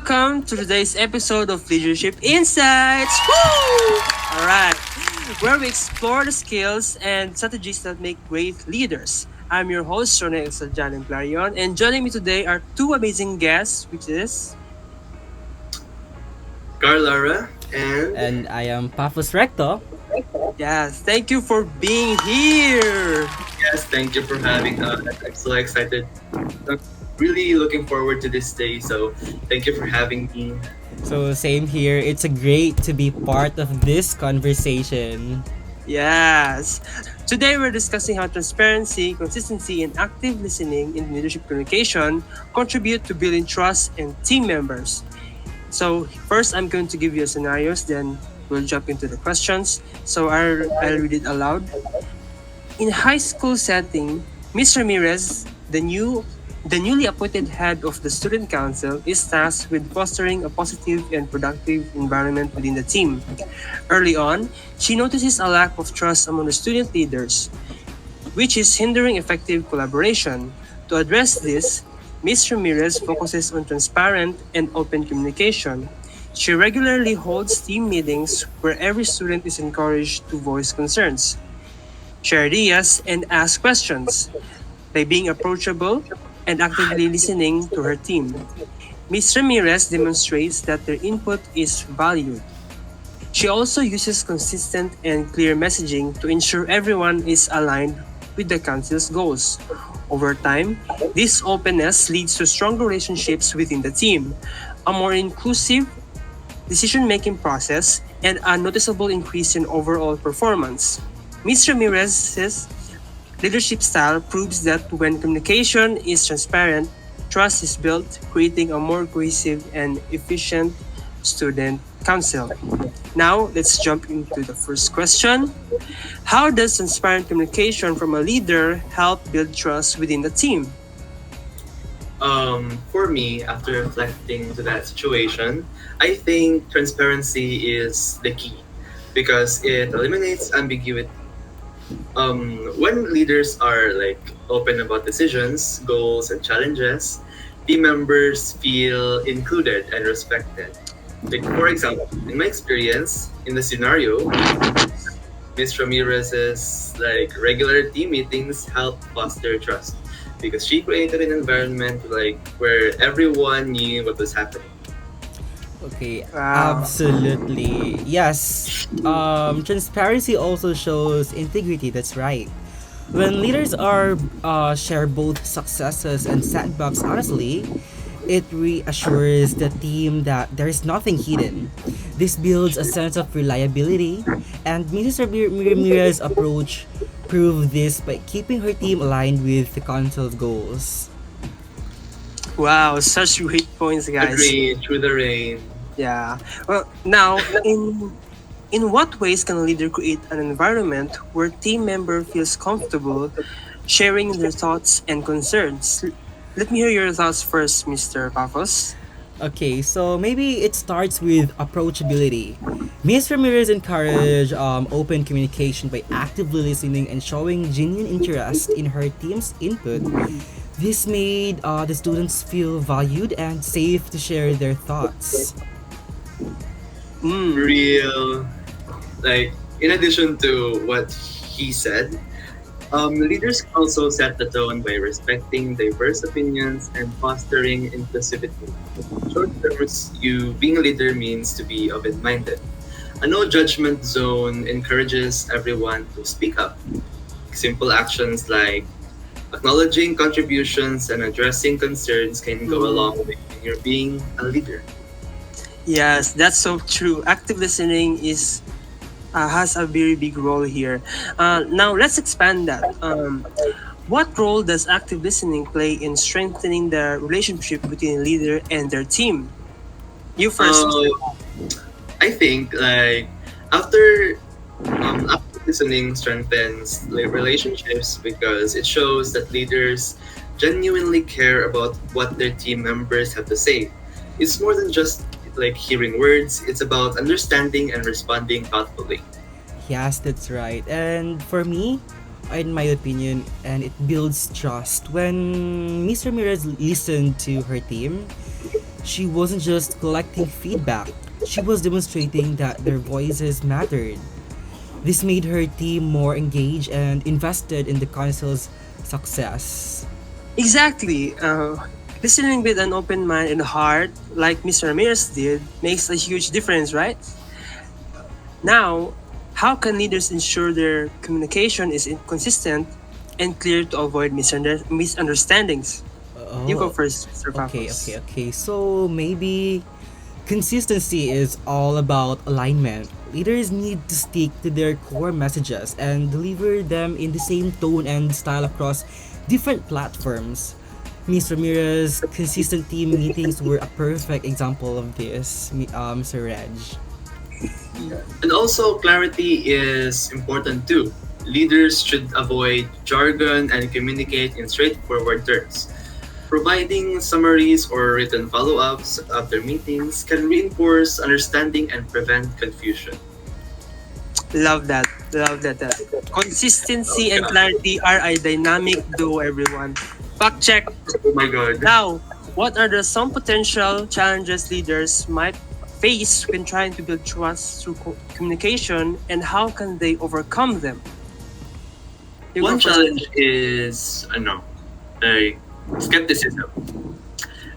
welcome to today's episode of Leadership Insights. Woo! All right, where we explore the skills and strategies that make great leaders. I'm your host, Ronel Saljan Clarion, and joining me today are two amazing guests, which is Carlara and And I am Paphos Recto. yes, thank you for being here. yes, thank you for having us. I'm so excited. I'm really looking forward to this day. So thank you for having me. So same here. It's a great to be part of this conversation. Yes. Today we're discussing how transparency, consistency, and active listening in leadership communication contribute to building trust in team members. So first, I'm going to give you scenarios, then we'll jump into the questions. So I'll read it aloud. In high school setting, Ms. Ramirez, the newly appointed head of the student council, is tasked with fostering a positive and productive environment within the team. Early on, she notices a lack of trust among the student leaders, which is hindering effective collaboration. To address this, Ms. Ramirez focuses on transparent and open communication. She regularly holds team meetings where every student is encouraged to voice concerns, share ideas, and ask questions. By being approachable and actively listening to her team, Ms. Ramirez demonstrates that their input is valued. She also uses consistent and clear messaging to ensure everyone is aligned with the council's goals. Over time, this openness leads to stronger relationships within the team, a more inclusive decision making process, and a noticeable increase in overall performance. Ms. Ramirez's leadership style proves that when communication is transparent, trust is built, creating a more cohesive and efficient student council. Now, let's jump into the first question. How does transparent communication from a leader help build trust within the team? For me, after reflecting to that situation, I think transparency is the key because it eliminates ambiguity. When leaders are like open about decisions, goals, and challenges, team members feel included and respected. Like for example, in my experience, in the scenario, Miss Ramirez's like regular team meetings help foster trust because she created an environment like where everyone knew what was happening. Okay, Wow. absolutely. Yes. Transparency also shows integrity. That's right. When leaders are share both successes and setbacks honestly, it reassures the team that there is nothing hidden. This builds a sense of reliability, and Mrs. Ramirez's approach proved this by keeping her team aligned with the council's goals. Wow, such great points, guys. Agreed, through the rain. Yeah. Well, now, in what ways can a leader create an environment where team member feels comfortable sharing their thoughts and concerns? Let me hear your thoughts first, Mr. Pafos. Okay, so maybe it starts with approachability. Ms. Ramirez encouraged open communication by actively listening and showing genuine interest in her team's input. This made the students feel valued and safe to share their thoughts. Mm. Real, like in addition to what he said, leaders can also set the tone by respecting diverse opinions and fostering inclusivity. Short terms, you being a leader means to be open-minded. A no judgment zone encourages everyone to speak up. Simple actions like acknowledging contributions and addressing concerns can go a Mm. long way when you're being a leader. Yes, that's so true. Active listening is has a very big role here. Now, let's expand that. What role does active listening play in strengthening the relationship between a leader and their team? You first, Mr. Uh, I think like after after listening strengthens relationships because it shows that leaders genuinely care about what their team members have to say. It's more than just like hearing words, it's about understanding and responding thoughtfully. Yes, that's right. And for me, in my opinion, and it builds trust when Miss Ramirez listened to her team. She wasn't just collecting feedback, she was demonstrating that their voices mattered. This made her team more engaged and invested in the council's success. Exactly. Listening with an open mind and heart, like Mr. Ramirez did, makes a huge difference, right? Now, how can leaders ensure their communication is consistent and clear to avoid misunderstandings? You go Oh, first, Mr. Papos. okay. So maybe consistency is all about alignment. Leaders need to stick to their core messages and deliver them in the same tone and style across different platforms. Ms. Ramirez's consistent team meetings were a perfect example of this, Sir Reg. And also, clarity is important too. Leaders should avoid jargon and communicate in straightforward terms. Providing summaries or written follow ups after meetings can reinforce understanding and prevent confusion. Love that. Love that. Consistency and clarity are a dynamic duo, everyone. Fact check. Oh my god. Now, what are the some potential challenges leaders might face when trying to build trust through communication, and how can they overcome them? You go One first. challenge is, like skepticism,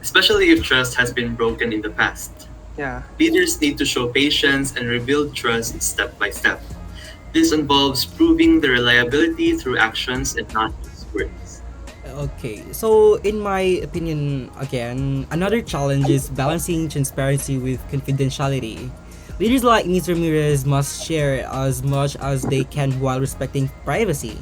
especially if trust has been broken in the past. Yeah. Leaders need to show patience and rebuild trust step by step. This involves proving the reliability through actions and not just words. Okay, so in my opinion, again, another challenge is balancing transparency with confidentiality. Leaders like Ms. Ramirez must share as much as they can while respecting privacy.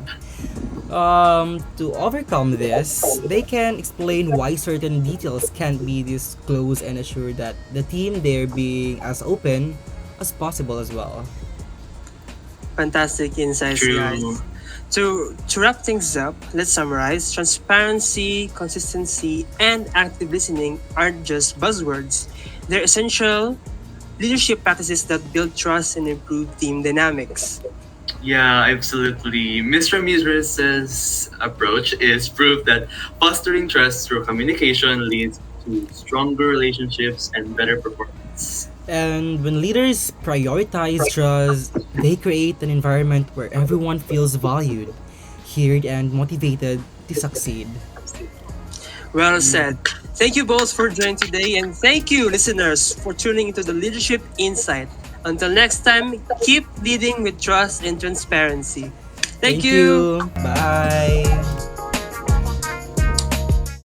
To overcome this, they can explain why certain details can't be disclosed and assure that the team they're being as open as possible as well. Fantastic insights, guys. True. To wrap things up, let's summarize. Transparency, consistency, and active listening aren't just buzzwords. They're essential leadership practices that build trust and improve team dynamics. Yeah, absolutely. Ms. Ramirez's approach is proof that fostering trust through communication leads to stronger relationships and better performance. And when leaders prioritize trust, they create an environment where everyone feels valued, heard, and motivated to succeed. Well said. Thank you both for joining today, and thank you, listeners, for tuning into the Leadership Insight. Until next time, keep leading with trust and transparency. Thank Thank you. you. Bye.